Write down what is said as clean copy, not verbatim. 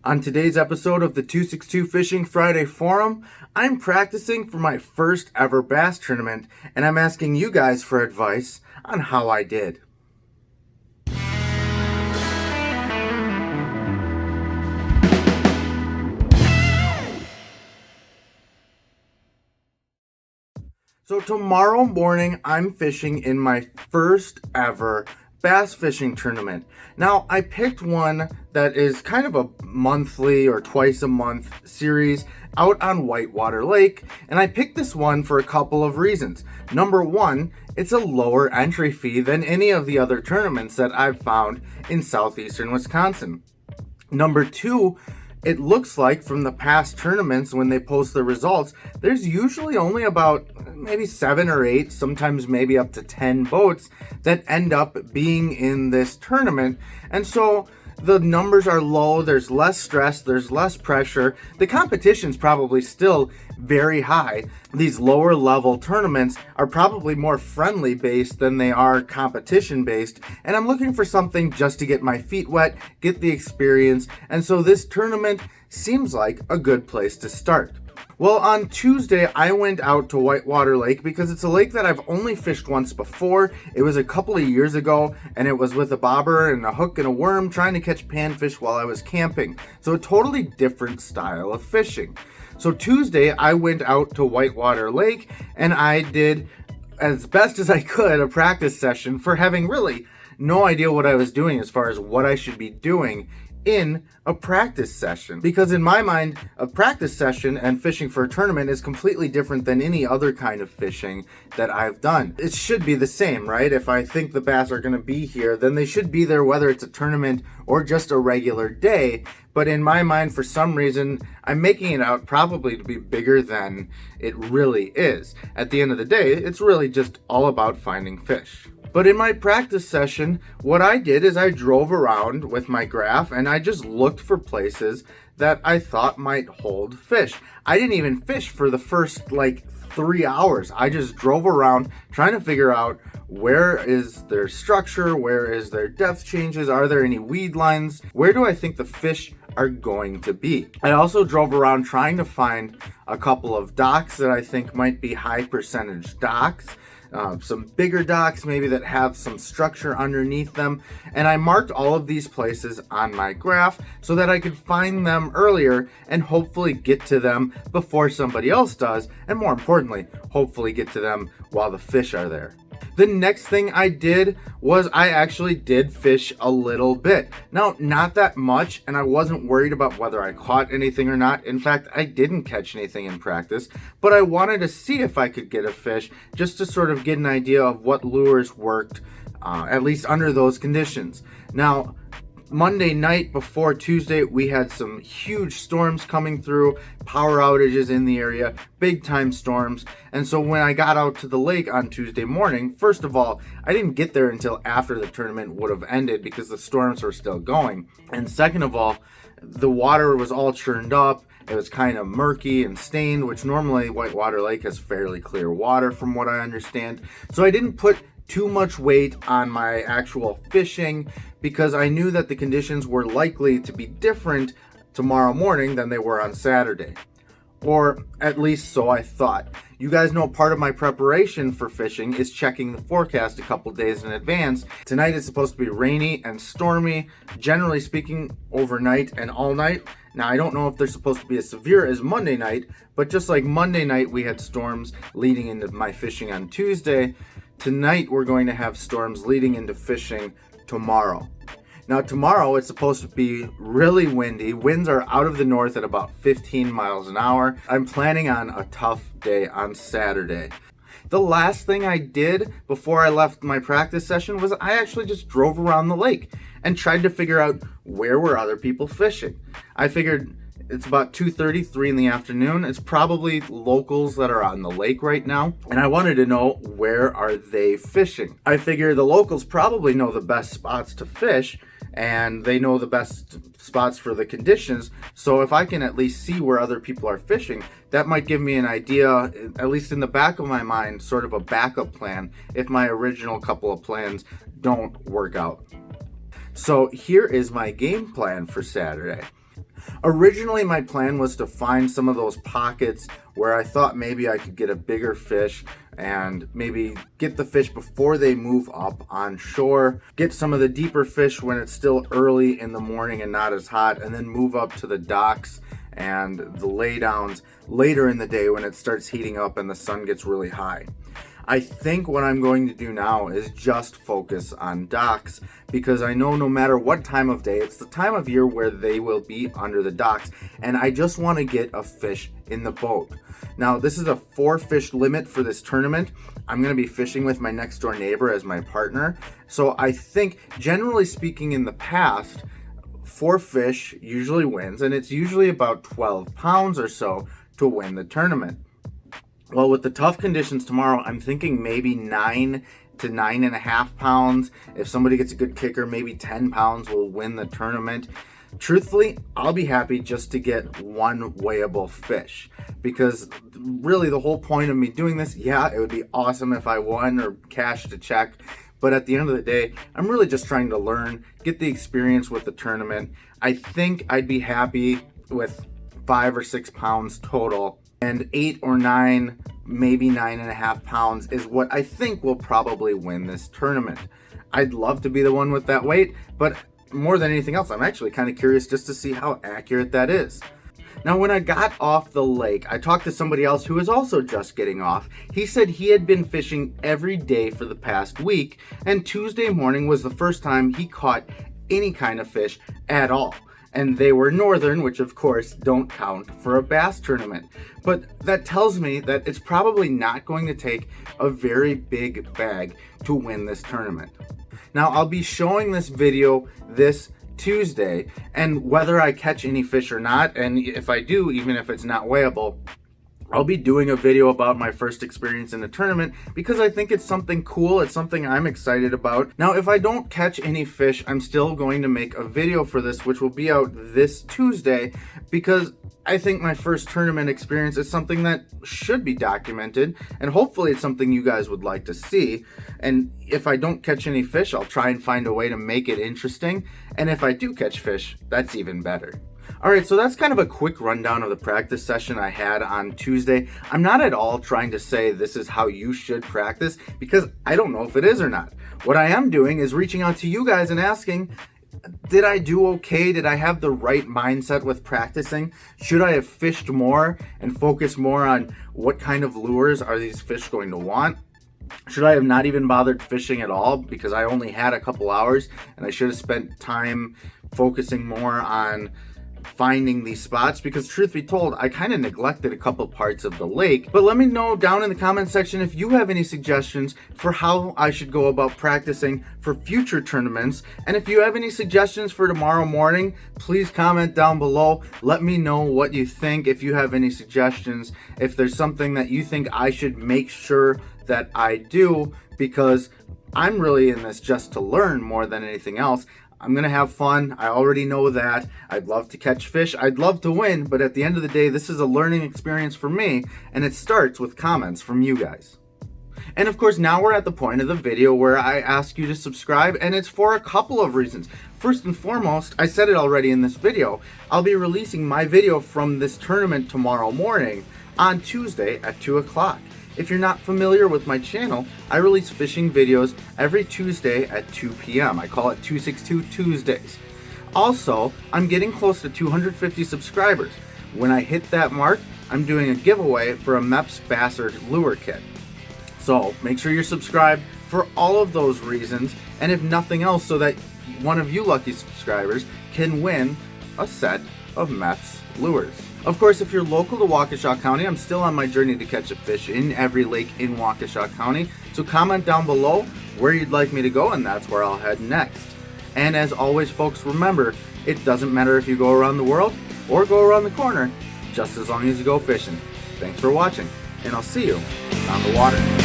On today's episode of the 262 Fishing Friday Forum, I'm practicing for my first ever bass tournament, and I'm asking you guys for advice on how I did. So tomorrow morning, I'm fishing in my first ever bass fishing tournament. Now, I picked one that is kind of a monthly or twice a month series out on Whitewater Lake, and I picked this one for a couple of reasons. Number one, it's a lower entry fee than any of the other tournaments that I've found in southeastern Wisconsin. Number two, it looks like from the past tournaments when they post the results, there's usually only about maybe 7 or 8, sometimes maybe up to 10 boats that end up being in this tournament. And so the numbers are low, there's less stress, there's less pressure. The competition's probably still very high. These lower level tournaments are probably more friendly based than they are competition based, and I'm looking for something just to get my feet wet, get the experience, and so this tournament seems like a good place to start. Well, on Tuesday, I went out to Whitewater Lake because it's a lake that I've only fished once before. It was a couple of years ago, and it was with a bobber and a hook and a worm trying to catch panfish while I was camping. So a totally different style of fishing. So Tuesday, I went out to Whitewater Lake, and I did, as best as I could, a practice session for having really no idea what I was doing as far as what I should be doing in a practice session. Because in my mind, a practice session and fishing for a tournament is completely different than any other kind of fishing that I've done. It should be the same, right? If I think the bass are going to be here, then they should be there whether it's a tournament or just a regular day. But in my mind, for some reason, I'm making it out probably to be bigger than it really is. At the end of the day, it's really just all about finding fish. But in my practice session, what I did is I drove around with my graph and I just looked for places that I thought might hold fish. I didn't even fish for the first 3 hours. I just drove around trying to figure out where is their structure, where is their depth changes, are there any weed lines, where do I think the fish are going to be. I also drove around trying to find a couple of docks that I think might be high percentage docks. Some bigger docks maybe that have some structure underneath them, and I marked all of these places on my graph so that I could find them earlier and hopefully get to them before somebody else does, and more importantly, hopefully get to them while the fish are there. The next thing I did was I actually did fish a little bit. Now, not that much, and I wasn't worried about whether I caught anything or not. In fact, I didn't catch anything in practice, but I wanted to see if I could get a fish just to sort of get an idea of what lures worked, at least under those conditions. Now, Monday night before Tuesday, we had some huge storms coming through, power outages in the area, big time storms. And so when I got out to the lake on Tuesday morning, first of all, I didn't get there until after the tournament would have ended because the storms were still going. And second of all, the water was all churned up. It was kind of murky and stained, which normally Whitewater Lake has fairly clear water from what I understand. So I didn't put too much weight on my actual fishing because I knew that the conditions were likely to be different tomorrow morning than they were on Saturday. Or at least so I thought. You guys know part of my preparation for fishing is checking the forecast a couple days in advance. Tonight it's supposed to be rainy and stormy, generally speaking overnight and all night. Now I don't know if they're supposed to be as severe as Monday night, but just like Monday night we had storms leading into my fishing on Tuesday, tonight we're going to have storms leading into fishing tomorrow. Now tomorrow it's supposed to be really windy. Winds are out of the north at about 15 miles an hour. I'm planning on a tough day on Saturday. The last thing I did before I left my practice session was I actually just drove around the lake and tried to figure out where were other people fishing. I figured it's about 2:33 in the afternoon. It's probably locals that are on the lake right now, and I wanted to know where are they fishing. I figure the locals probably know the best spots to fish, and they know the best spots for the conditions. So if I can at least see where other people are fishing, that might give me an idea, at least in the back of my mind, sort of a backup plan if my original couple of plans don't work out. So here is my game plan for Saturday. Originally, my plan was to find some of those pockets where I thought maybe I could get a bigger fish and maybe get the fish before they move up on shore, get some of the deeper fish when it's still early in the morning and not as hot, and then move up to the docks and the laydowns later in the day when it starts heating up and the sun gets really high. I think what I'm going to do now is just focus on docks, because I know no matter what time of day, it's the time of year where they will be under the docks, and I just want to get a fish in the boat. Now, this is a 4-fish limit for this tournament. I'm going to be fishing with my next door neighbor as my partner. So I think, generally speaking, in the past, 4 fish usually wins, and it's usually about 12 pounds or so to win the tournament. Well, with the tough conditions tomorrow, I'm thinking maybe 9 to 9.5 pounds. If somebody gets a good kicker, maybe 10 pounds will win the tournament. Truthfully, I'll be happy just to get one weighable fish, because really the whole point of me doing this, yeah, it would be awesome if I won or cashed a check, but at the end of the day, I'm really just trying to learn, get the experience with the tournament. I think I'd be happy with 5 or 6 pounds total, and 8 or 9, maybe 9.5 pounds is what I think will probably win this tournament. I'd love to be the one with that weight, but more than anything else, I'm actually kind of curious just to see how accurate that is. Now, when I got off the lake, I talked to somebody else who was also just getting off. He said he had been fishing every day for the past week, and Tuesday morning was the first time he caught any kind of fish at all. And they were northern, which of course don't count for a bass tournament. But that tells me that it's probably not going to take a very big bag to win this tournament. Now, I'll be showing this video this Tuesday, and whether I catch any fish or not, and if I do, even if it's not weighable, I'll be doing a video about my first experience in a tournament, because I think it's something cool. It's something I'm excited about. Now, if I don't catch any fish, I'm still going to make a video for this, which will be out this Tuesday, because I think my first tournament experience is something that should be documented, and hopefully it's something you guys would like to see. And if I don't catch any fish, I'll try and find a way to make it interesting. And if I do catch fish, that's even better. Alright, so that's kind of a quick rundown of the practice session I had on Tuesday. I'm not at all trying to say this is how you should practice, because I don't know if it is or not. What I am doing is reaching out to you guys and asking, did I do okay? Did I have the right mindset with practicing? Should I have fished more and focused more on what kind of lures are these fish going to want? Should I have not even bothered fishing at all because I only had a couple hours and I should have spent time focusing more on finding these spots? Because truth be told, I kind of neglected a couple parts of the lake. But let me know down in the comment section if you have any suggestions for how I should go about practicing for future tournaments. And if you have any suggestions for tomorrow morning, please comment down below. Let me know what you think. If you have any suggestions, if there's something that you think I should make sure that I do, because I'm really in this just to learn more than anything else. I'm going to have fun. I already know that. I'd love to catch fish. I'd love to win, but at the end of the day, this is a learning experience for me, and it starts with comments from you guys. And of course, now we're at the point of the video where I ask you to subscribe, and it's for a couple of reasons. First and foremost, I said it already in this video, I'll be releasing my video from this tournament tomorrow morning on Tuesday at 2 o'clock. If you're not familiar with my channel, I release fishing videos every Tuesday at 2 p.m. I call it 262 Tuesdays. Also, I'm getting close to 250 subscribers. When I hit that mark, I'm doing a giveaway for a Mepps Basser lure kit. So make sure you're subscribed for all of those reasons, and if nothing else, so that one of you lucky subscribers can win a set of Mepps lures. Of course, if you're local to Waukesha County, I'm still on my journey to catch a fish in every lake in Waukesha County. So comment down below where you'd like me to go, and that's where I'll head next. And as always, folks, remember, it doesn't matter if you go around the world or go around the corner, just as long as you go fishing. Thanks for watching, and I'll see you on the water.